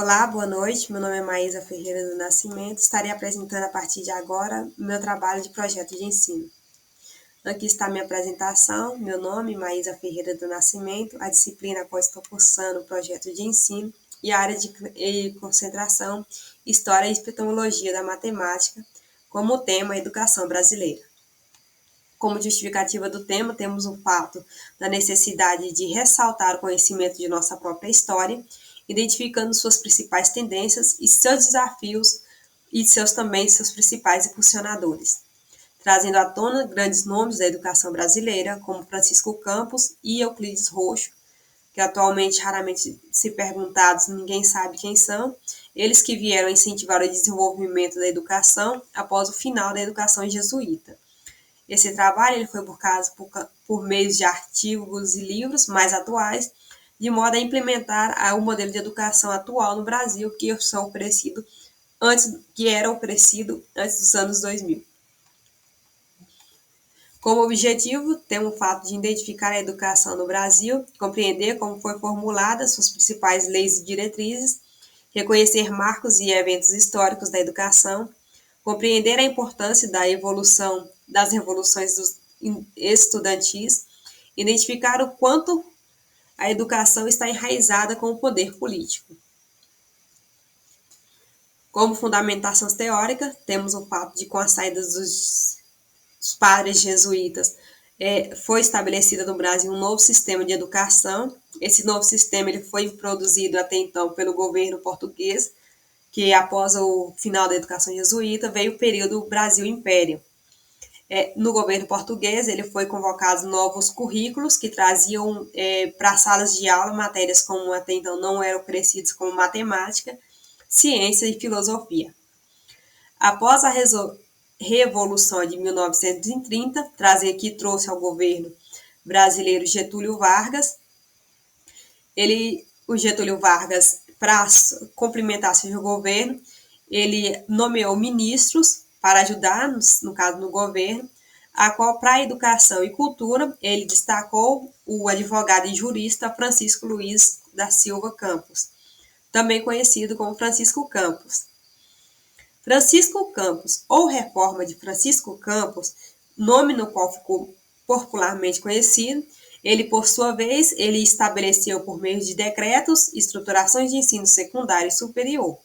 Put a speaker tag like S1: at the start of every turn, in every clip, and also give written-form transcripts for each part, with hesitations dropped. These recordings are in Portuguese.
S1: Olá, boa noite. Meu nome é Maísa Ferreira do Nascimento. Estarei apresentando a partir de agora meu trabalho de projeto de ensino. Aqui está a minha apresentação. Meu nome, Maísa Ferreira do Nascimento, a disciplina a qual estou cursando o projeto de ensino e a área de concentração, História e Epistemologia da Matemática, como tema Educação Brasileira. Como justificativa do tema, temos o fato da necessidade de ressaltar o conhecimento de nossa própria história, identificando suas principais tendências e seus desafios e seus principais impulsionadores, trazendo à tona grandes nomes da educação brasileira, como Francisco Campos e Euclides Roxo, que atualmente raramente se perguntados, ninguém sabe quem são, eles que vieram incentivar o desenvolvimento da educação após o final da educação jesuíta. Esse trabalho ele foi por meios de artigos e livros mais atuais, de modo a implementar o modelo de educação atual no Brasil, que era oferecido antes dos anos 2000. Como objetivo, temos o fato de identificar a educação no Brasil, compreender como foi formulada suas principais leis e diretrizes, reconhecer marcos e eventos históricos da educação, compreender a importância das revoluções estudantis, identificar o quanto a educação está enraizada com o poder político. Como fundamentação teórica, temos o fato de, com a saída dos padres jesuítas, foi estabelecido no Brasil um novo sistema de educação. Esse novo sistema ele foi produzido até então pelo governo português, que após o final da educação jesuíta veio o período Brasil-Império. No governo português, ele foi convocado novos currículos que traziam para salas de aula matérias como até então não eram oferecidas, como matemática, ciência e filosofia. Após a Revolução de 1930, que trouxe ao governo brasileiro Getúlio Vargas, o Getúlio Vargas, para complementar seu governo, ele nomeou ministros para ajudar, no caso, no governo, a qual, para a educação e cultura, ele destacou o advogado e jurista Francisco Luiz da Silva Campos, também conhecido como Francisco Campos. Francisco Campos, ou Reforma de Francisco Campos, nome no qual ficou popularmente conhecido, ele, por sua vez, ele estabeleceu por meio de decretos estruturações de ensino secundário e superior.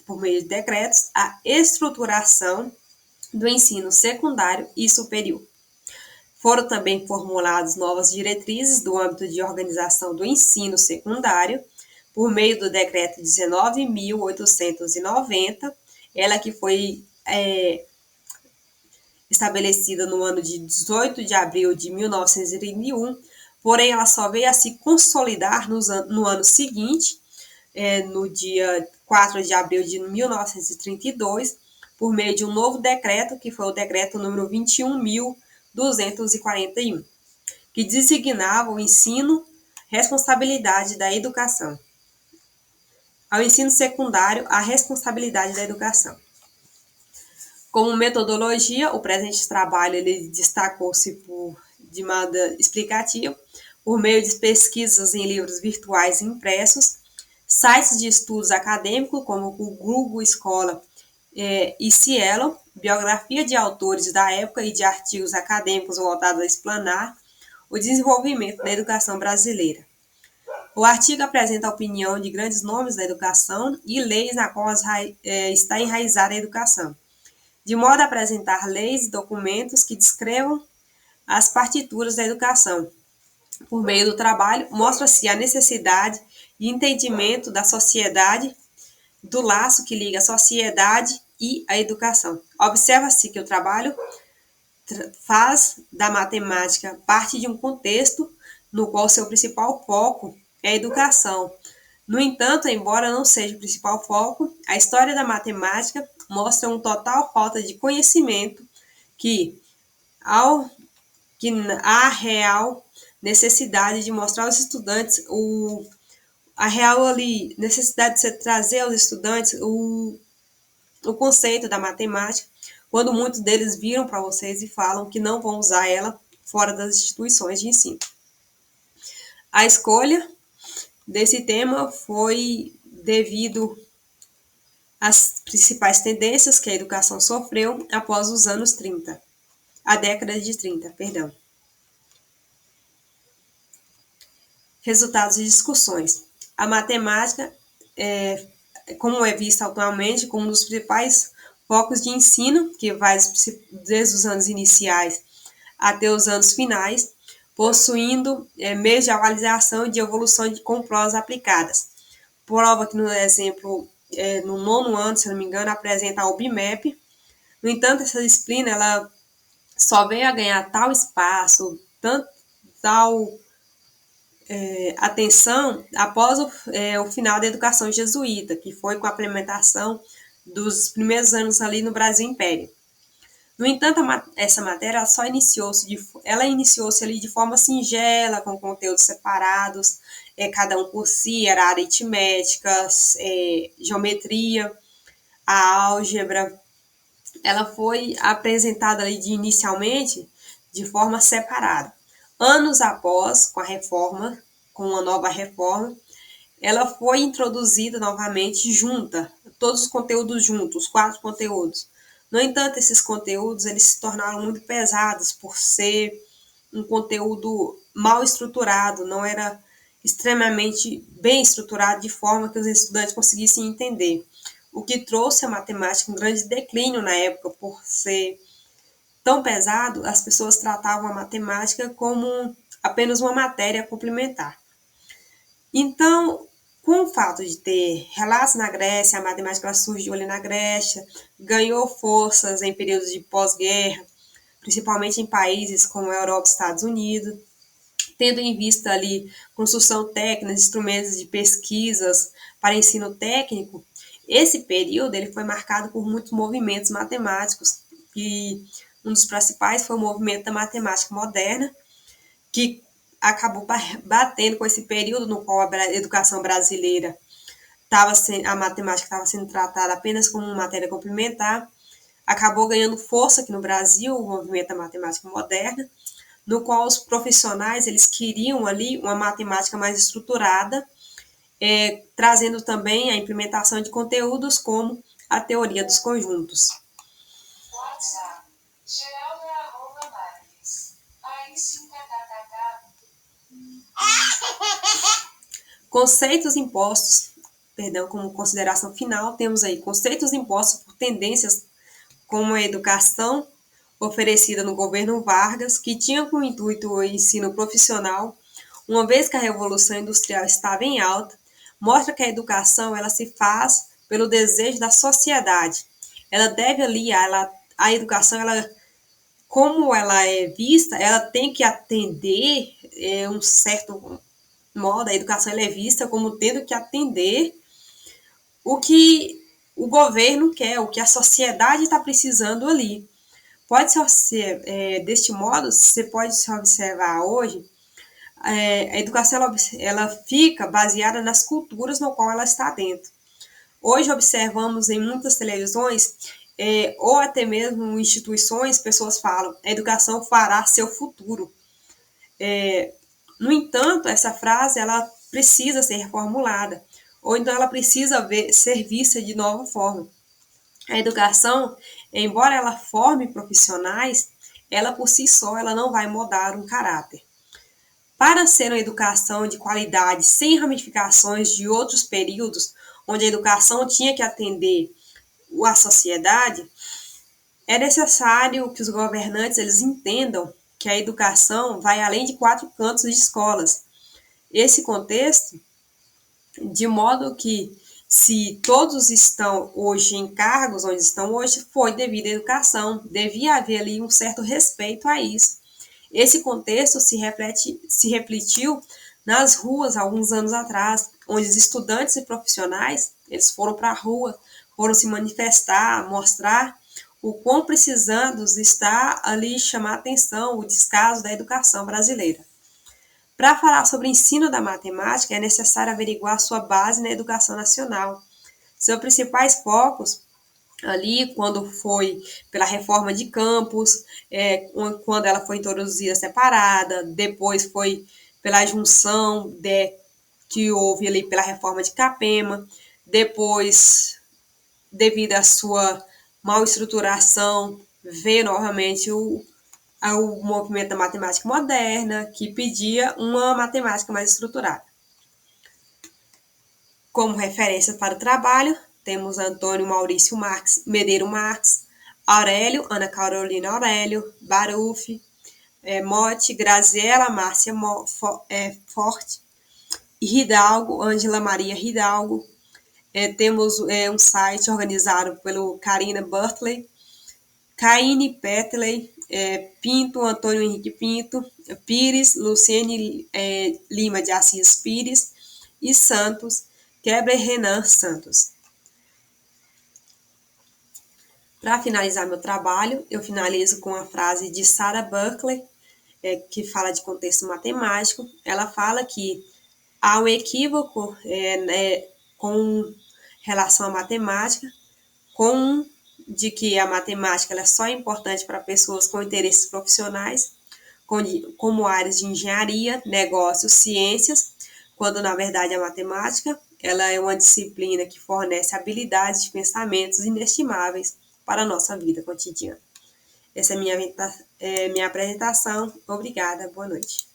S1: Por meio de decretos, a estruturação do ensino secundário e superior. Foram também formuladas novas diretrizes do âmbito de organização do ensino secundário, por meio do decreto 19.890, ela que foi estabelecida no ano de 18 de abril de 1931, porém ela só veio a se consolidar no ano seguinte, no dia 4 de abril de 1932, por meio de um novo decreto, que foi o decreto número 21.241, que designava o ensino, responsabilidade da educação. Ao ensino secundário, a responsabilidade da educação. Como metodologia, o presente trabalho ele destacou-se de modo explicativo, por meio de pesquisas em livros virtuais e impressos, sites de estudos acadêmicos, como o Google Escola e Cielo, biografia de autores da época e de artigos acadêmicos voltados a explanar o desenvolvimento da educação brasileira. O artigo apresenta a opinião de grandes nomes da educação e leis na qual está enraizada a educação, de modo a apresentar leis e documentos que descrevam as partituras da educação. Por meio do trabalho, mostra-se a necessidade de entendimento da sociedade, do laço que liga a sociedade e a educação. Observa-se que o trabalho faz da matemática parte de um contexto no qual seu principal foco é a educação. No entanto, embora não seja o principal foco, a história da matemática mostra uma total falta de conhecimento que há real necessidade de mostrar aos estudantes a real necessidade de você trazer aos estudantes o conceito da matemática, quando muitos deles viram para vocês e falam que não vão usar ela fora das instituições de ensino. A escolha desse tema foi devido às principais tendências que a educação sofreu após os anos 30, a década de 30, perdão. Resultados de discussões. A matemática, como é vista atualmente, como um dos principais focos de ensino, que vai desde os anos iniciais até os anos finais, possuindo meios de avaliação e de evolução com provas aplicadas. Prova que, no exemplo, no 9º ano, se não me engano, apresenta a OBMEP. No entanto, essa disciplina ela só veio a ganhar tal espaço, tal atenção após o final da educação jesuíta, que foi com a implementação dos primeiros anos ali no Brasil Império. No entanto, essa matéria iniciou-se ali de forma singela, com conteúdos separados, cada um por si, era aritmética, geometria, a álgebra. Ela foi apresentada ali inicialmente de forma separada. Anos após, com uma nova reforma, ela foi introduzida novamente junta, todos os conteúdos juntos, os 4 conteúdos. No entanto, esses conteúdos eles se tornaram muito pesados por ser um conteúdo mal estruturado, não era extremamente bem estruturado de forma que os estudantes conseguissem entender. O que trouxe a matemática um grande declínio na época, por ser tão pesado, as pessoas tratavam a matemática como apenas uma matéria complementar. Então, com o fato de ter relatos na Grécia, a matemática surgiu ali na Grécia, ganhou forças em períodos de pós-guerra, principalmente em países como a Europa e Estados Unidos, tendo em vista ali construção técnica, instrumentos de pesquisas para ensino técnico. Esse período ele foi marcado por muitos movimentos matemáticos, e um dos principais foi o movimento da matemática moderna, que acabou batendo com esse período no qual a educação brasileira a matemática estava sendo tratada apenas como uma matéria complementar. Acabou ganhando força aqui no Brasil o movimento da matemática moderna, no qual os profissionais eles queriam ali uma matemática mais estruturada, trazendo também a implementação de conteúdos como a teoria dos conjuntos. WhatsApp, conceitos impostos, como consideração final, temos aí conceitos impostos por tendências como a educação oferecida no governo Vargas, que tinha como intuito o ensino profissional, uma vez que a Revolução Industrial estava em alta, mostra que a educação ela se faz pelo desejo da sociedade. Ela deve ali, a educação, como ela é vista, ela tem que atender um certo modo, a educação ela é vista como tendo que atender o que o governo quer, o que a sociedade está precisando ali. Deste modo, você pode se observar hoje, a educação ela fica baseada nas culturas no qual ela está dentro. Hoje observamos em muitas televisões, ou até mesmo instituições, pessoas falam, a educação fará seu futuro. No entanto, essa frase ela precisa ser reformulada, ou então ela precisa ser vista de nova forma. A educação, embora ela forme profissionais, ela por si só ela não vai mudar um caráter. Para ser uma educação de qualidade, sem ramificações de outros períodos, onde a educação tinha que atender a sociedade, é necessário que os governantes eles entendam que a educação vai além de 4 cantos de escolas. Esse contexto, de modo que se todos estão hoje em cargos onde estão hoje, foi devido à educação, devia haver ali um certo respeito a isso. Esse contexto se refletiu nas ruas alguns anos atrás, onde os estudantes e profissionais eles foram para a rua, foram se manifestar, mostrar o quão precisados está ali chamar a atenção, o descaso da educação brasileira. Para falar sobre o ensino da matemática, é necessário averiguar sua base na educação nacional. Seus principais focos, ali, quando foi pela reforma de Campos, quando ela foi introduzida separada, depois foi pela junção que houve ali pela reforma de Capema, depois, devido à sua mal estruturação, veio novamente o movimento da matemática moderna, que pedia uma matemática mais estruturada. Como referência para o trabalho, temos Antônio Maurício Marques, Medeiro Marques, Aurélio, Ana Carolina Aurélio, Baruf, Motti, Graziela Márcia Forte, Hidalgo, Ângela Maria Hidalgo. Temos um site organizado pelo Karina Bertley, Caine Petley, Pinto, Antônio Henrique Pinto, Pires, Luciene Lima de Assis Pires e Santos, Keber Renan Santos. Para finalizar meu trabalho, eu finalizo com a frase de Sarah Berkeley, que fala de contexto matemático. Ela fala que há um equívoco com relação à matemática, de que a matemática ela só é importante para pessoas com interesses profissionais, como áreas de engenharia, negócios, ciências, quando na verdade a matemática ela é uma disciplina que fornece habilidades de pensamentos inestimáveis para a nossa vida cotidiana. Essa é minha apresentação. Obrigada, boa noite.